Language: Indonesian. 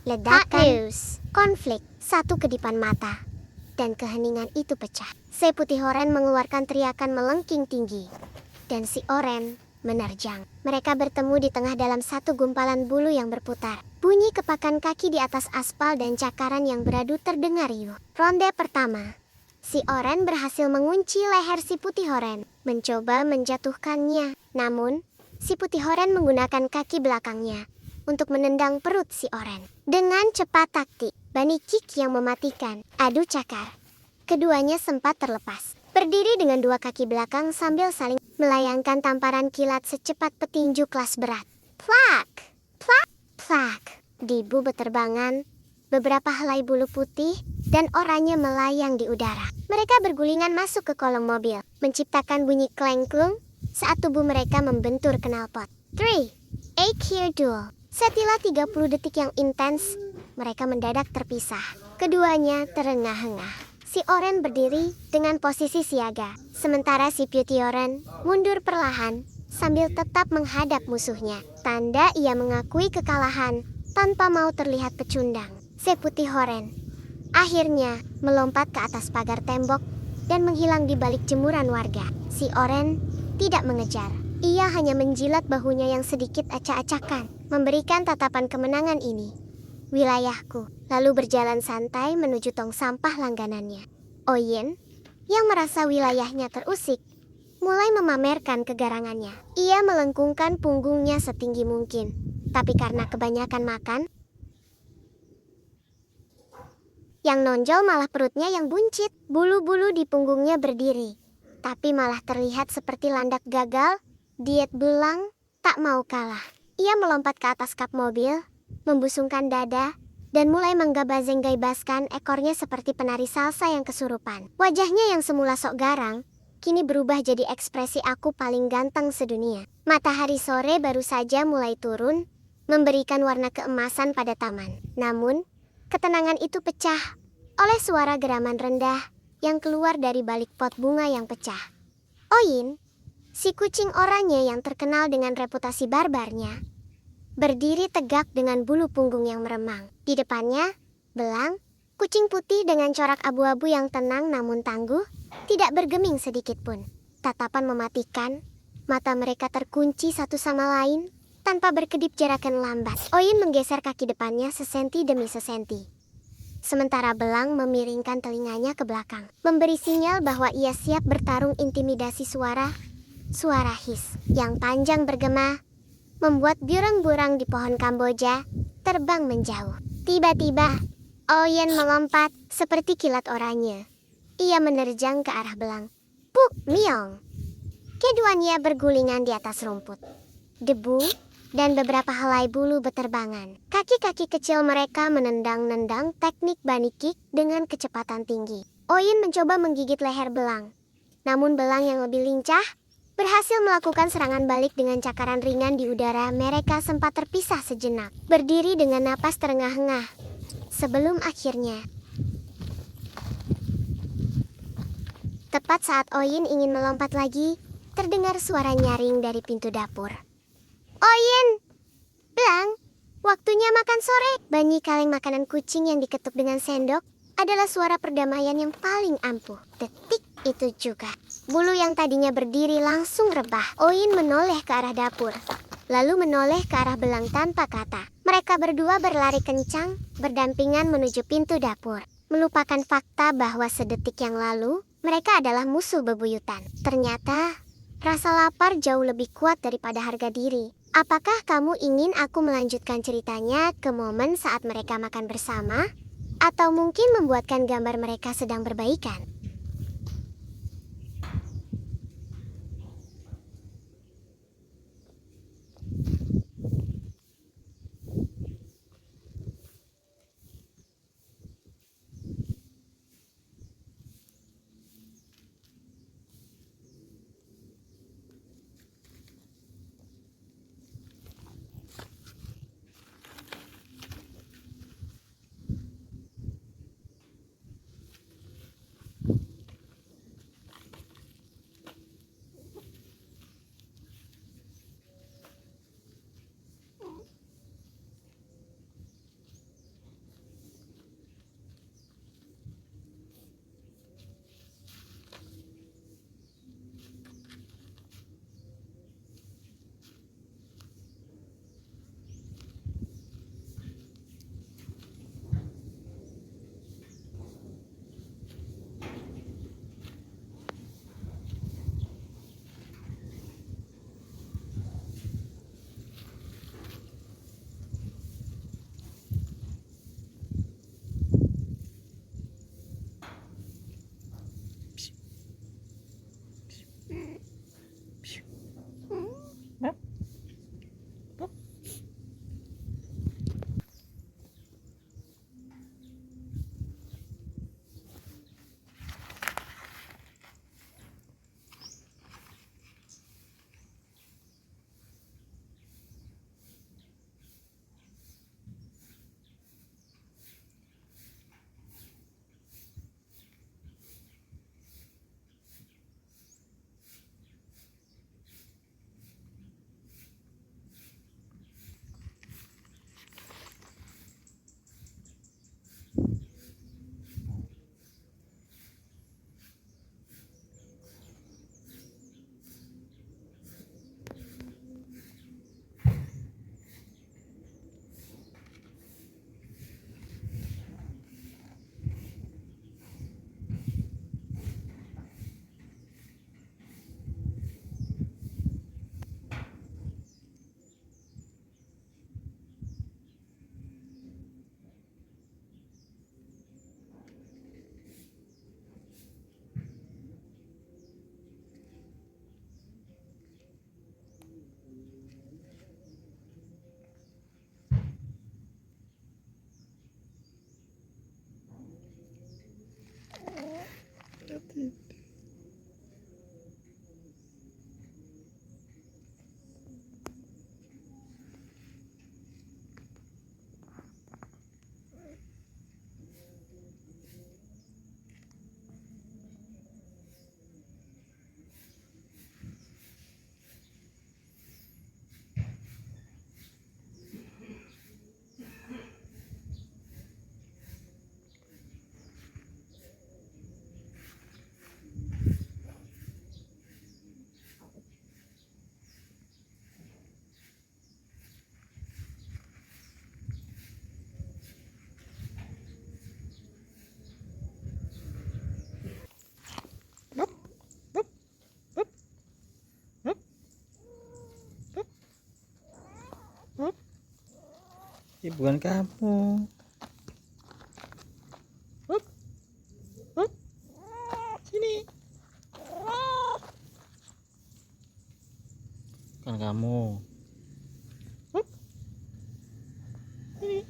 Ledakan, konflik, satu kedipan mata, dan keheningan itu pecah. Si Putih Oren mengeluarkan teriakan melengking tinggi, dan si Oren menerjang. Mereka bertemu di tengah dalam satu gumpalan bulu yang berputar. Bunyi kepakan kaki di atas aspal dan cakaran yang beradu terdengar riuh. Ronde pertama, si Oren berhasil mengunci leher si Putih Oren, mencoba menjatuhkannya. Namun, si Putih Oren menggunakan kaki belakangnya untuk menendang perut si Oren. Dengan cepat taktik, Bunny Kick yang mematikan, adu cakar. Keduanya sempat terlepas. Berdiri dengan dua kaki belakang sambil saling melayangkan tamparan kilat secepat petinju kelas berat. Plak! Plak! Plak! Debu beterbangan, beberapa helai bulu putih dan oranye melayang di udara. Mereka bergulingan masuk ke kolong mobil, menciptakan bunyi kleng-klung saat tubuh mereka membentur knalpot. 3. A-Gear Duel. Setelah 30 detik yang intens, mereka mendadak terpisah. Keduanya terengah-engah. Si Oren berdiri dengan posisi siaga, sementara si Putih Oren mundur perlahan sambil tetap menghadap musuhnya. Tanda ia mengakui kekalahan tanpa mau terlihat pecundang. Si Putih Oren akhirnya melompat ke atas pagar tembok dan menghilang di balik jemuran warga. Si Oren tidak mengejar. Ia hanya menjilat bahunya yang sedikit acak-acakan, memberikan tatapan kemenangan ini. Wilayahku, lalu berjalan santai menuju tong sampah langganannya. Oyin, yang merasa wilayahnya terusik, mulai memamerkan kegarangannya. Ia melengkungkan punggungnya setinggi mungkin, tapi karena kebanyakan makan, yang nonjol malah perutnya yang buncit. Bulu-bulu di punggungnya berdiri, tapi malah terlihat seperti landak gagal. Diet belang tak mau kalah. Ia melompat ke atas kap mobil, membusungkan dada, dan mulai menggabazeng-gaibaskan ekornya seperti penari salsa yang kesurupan. Wajahnya yang semula sok garang, kini berubah jadi ekspresi aku paling ganteng sedunia. Matahari sore baru saja mulai turun, memberikan warna keemasan pada taman. Namun, ketenangan itu pecah oleh suara geraman rendah yang keluar dari balik pot bunga yang pecah. Oyin, si kucing oranye yang terkenal dengan reputasi barbarnya, berdiri tegak dengan bulu punggung yang meremang. Di depannya, Belang, kucing putih dengan corak abu-abu yang tenang namun tangguh, tidak bergeming sedikit pun. Tatapan mematikan, mata mereka terkunci satu sama lain, tanpa berkedip jarakan lambat. Oyin menggeser kaki depannya sesenti demi sesenti, sementara Belang memiringkan telinganya ke belakang, memberi sinyal bahwa ia siap bertarung. Intimidasi suara his yang panjang bergema membuat burung-burung di pohon Kamboja terbang menjauh. Tiba-tiba, Oyen melompat seperti kilat oranye. Ia menerjang ke arah Belang. Puk miong. Keduanya bergulingan di atas rumput, debu, dan beberapa helai bulu beterbangan. Kaki-kaki kecil mereka menendang-nendang teknik Bunny Kick dengan kecepatan tinggi. Oyen mencoba menggigit leher Belang, namun Belang yang lebih lincah berhasil melakukan serangan balik dengan cakaran ringan di udara. Mereka sempat terpisah sejenak, berdiri dengan napas terengah-engah, sebelum akhirnya, tepat saat Oyin ingin melompat lagi, terdengar suara nyaring dari pintu dapur. Oyin! Belang, waktunya makan sore. Bunyi kaleng makanan kucing yang diketuk dengan sendok adalah suara perdamaian yang paling ampuh. Detik itu juga, bulu yang tadinya berdiri langsung rebah. Oyin menoleh ke arah dapur, lalu menoleh ke arah Belang tanpa kata. Mereka berdua berlari kencang, berdampingan menuju pintu dapur, melupakan fakta bahwa sedetik yang lalu, mereka adalah musuh bebuyutan. Ternyata, rasa lapar jauh lebih kuat daripada harga diri. Apakah kamu ingin aku melanjutkan ceritanya ke momen saat mereka makan bersama? Atau mungkin membuatkan gambar mereka sedang berbaikan? bukan kamu. Hup, hup, sini. Bukan kamu. Hup, sini.